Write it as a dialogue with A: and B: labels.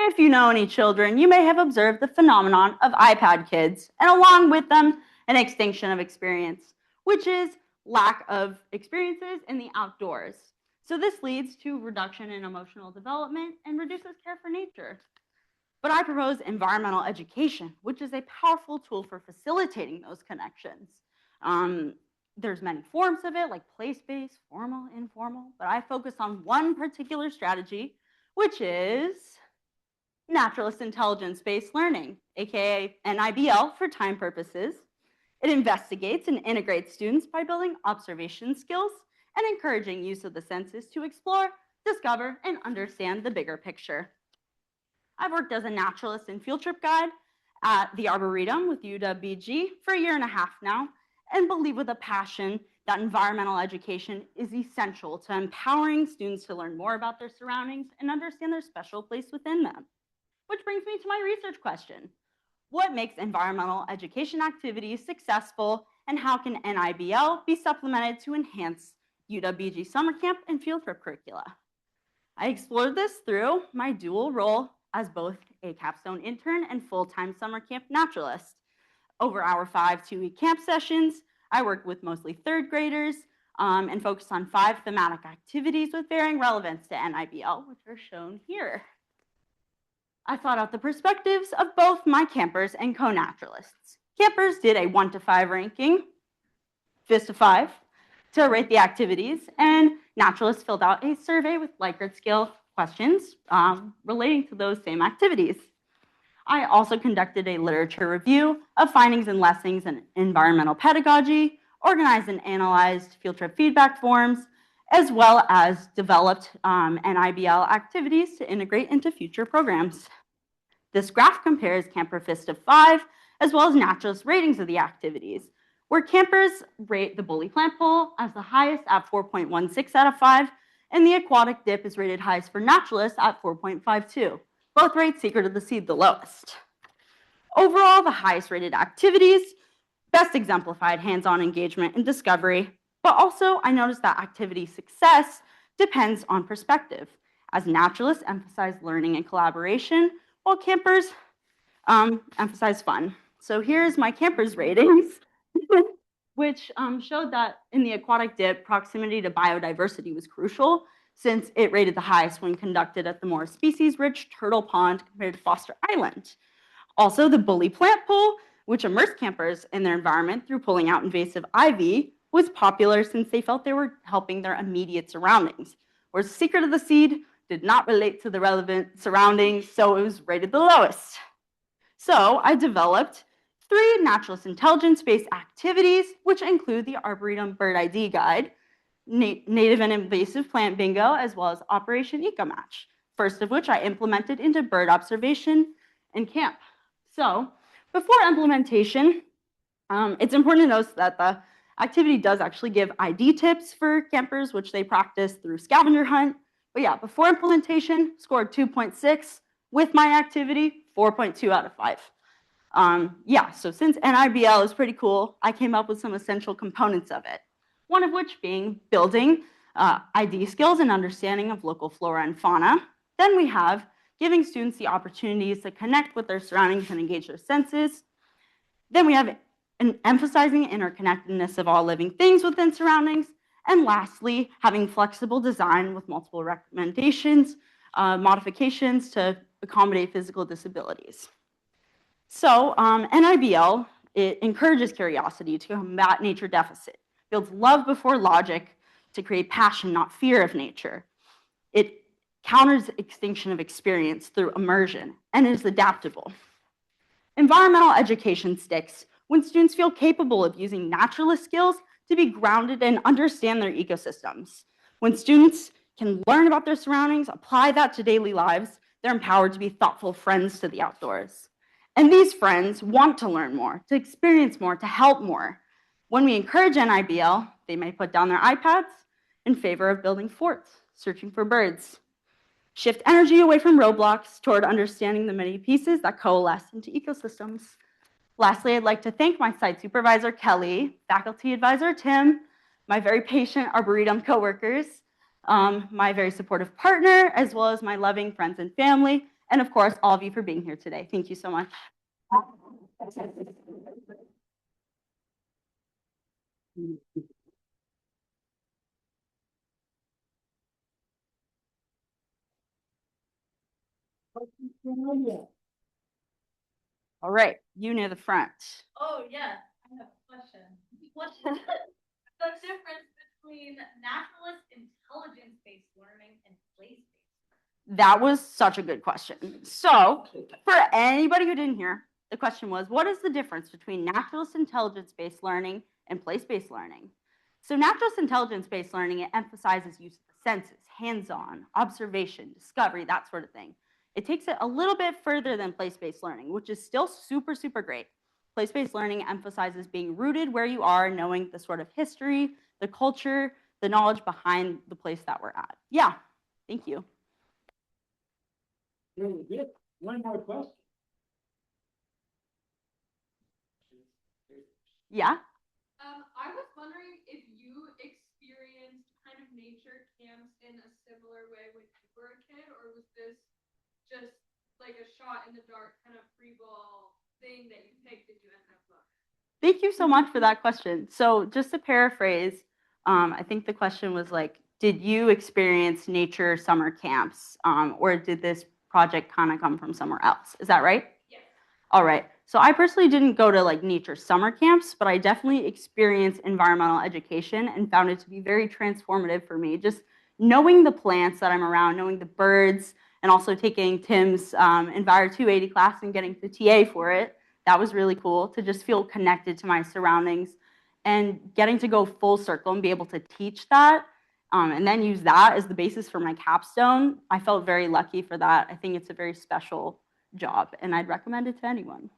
A: If you know any children, you may have observed the phenomenon of iPad kids, and along with them, an extinction of experience, which is lack of experiences in the outdoors. So this leads to reduction in emotional development and reduces care for nature. But I propose environmental education, which is a powerful tool for facilitating those connections. There's many forms of it, like place-based, formal, informal, but I focus on one particular strategy, which is naturalist intelligence-based learning, aka NIBL for time purposes. It investigates and integrates students by building observation skills and encouraging use of the senses to explore, discover, and understand the bigger picture. I've worked as a naturalist and field trip guide at the Arboretum with UWBG for a year and a half now, and believe with a passion that environmental education is essential to empowering students to learn more about their surroundings and understand their special place within them. Which brings me to my research question. What makes environmental education activities successful, and how can NIBL be supplemented to enhance UWBG summer camp and field trip curricula? I explored this through my dual role as both a Capstone intern and full-time summer camp naturalist. Over our 5 two-week camp sessions, I worked with mostly third graders and focused on 5 thematic activities with varying relevance to NIBL, which are shown here. I sought out the perspectives of both my campers and co-naturalists. Campers did a 1 to 5 ranking, fist of 5, to rate the activities, and naturalists filled out a survey with Likert scale questions relating to those same activities. I also conducted a literature review of findings and lessons in environmental pedagogy, organized and analyzed field trip feedback forms, as well as developed NIBL activities to integrate into future programs. This graph compares camper fist of 5, as well as naturalist ratings of the activities, where campers rate the bully plant pull as the highest at 4.16 out of 5, and the aquatic dip is rated highest for naturalists at 4.52. Both rate secret of the seed the lowest. Overall, the highest rated activities best exemplified hands-on engagement and discovery, but also I noticed that activity success depends on perspective, as naturalists emphasize learning and collaboration, while campers emphasize fun. So here's my campers ratings, which showed that in the aquatic dip, proximity to biodiversity was crucial, since it rated the highest when conducted at the more species-rich Turtle Pond compared to Foster Island. Also, the bully plant pull, which immersed campers in their environment through pulling out invasive ivy, was popular since they felt they were helping their immediate surroundings, whereas secret of the seed did not relate to the relevant surroundings, so it was rated the lowest. So I developed 3 naturalist intelligence-based activities, which include the Arboretum Bird ID Guide, Native and Invasive Plant Bingo, as well as Operation Ecomatch, first of which I implemented into bird observation in camp. So before implementation, it's important to note that the activity does actually give ID tips for campers, which they practice through scavenger hunt. But yeah, before implementation, scored 2.6. With my activity, 4.2 out of 5. Yeah, so since NIBL is pretty cool, I came up with some essential components of it. One of which being building ID skills and understanding of local flora and fauna. Then we have giving students the opportunities to connect with their surroundings and engage their senses. Then we have emphasizing interconnectedness of all living things within surroundings. And lastly, having flexible design with multiple recommendations, modifications to accommodate physical disabilities. So NIBL, it encourages curiosity to combat nature deficit, builds love before logic to create passion, not fear of nature. It counters extinction of experience through immersion and is adaptable. Environmental education sticks when students feel capable of using naturalist skills to be grounded and understand their ecosystems. When students can learn about their surroundings, apply that to daily lives, they're empowered to be thoughtful friends to the outdoors. And these friends want to learn more, to experience more, to help more. When we encourage NIBL, they may put down their iPads in favor of building forts, searching for birds. Shift energy away from roadblocks toward understanding the many pieces that coalesce into ecosystems. Lastly, I'd like to thank my site supervisor, Kelly, faculty advisor, Tim, my very patient Arboretum coworkers, my very supportive partner, as well as my loving friends and family, and of course, all of you for being here today. Thank you so much. All right, you near the front.
B: Oh, yeah, I have a question. What's the difference between naturalist intelligence-based learning and place-based?
A: That was such a good question. So, for anybody who didn't hear, the question was, what is the difference between naturalist intelligence-based learning and place-based learning? So, naturalist intelligence-based learning, it emphasizes use of the senses, hands-on, observation, discovery, that sort of thing. It takes it a little bit further than place-based learning, which is still super, super great. Place-based learning emphasizes being rooted where you are, knowing the sort of history, the culture, the knowledge behind the place that we're at. Yeah, thank you.
C: Really good. One more question.
A: Yeah.
B: I was wondering if you experienced kind of nature camps in a similar way when you were a kid, or was this just like a shot in the dark kind of free ball thing that you picked and you ended up loving?
A: Thank you so much for that question. So, just to paraphrase, I think the question was like, did you experience nature summer camps, or did this project kind of come from somewhere else? Is that right?
B: Yes.
A: All right. So I personally didn't go to like nature summer camps, but I definitely experienced environmental education and found it to be very transformative for me. Just knowing the plants that I'm around, knowing the birds, and also taking Tim's Enviro 280 class and getting the TA for it. That was really cool to just feel connected to my surroundings and getting to go full circle and be able to teach that and then use that as the basis for my capstone. I felt very lucky for that. I think it's a very special job, and I'd recommend it to anyone.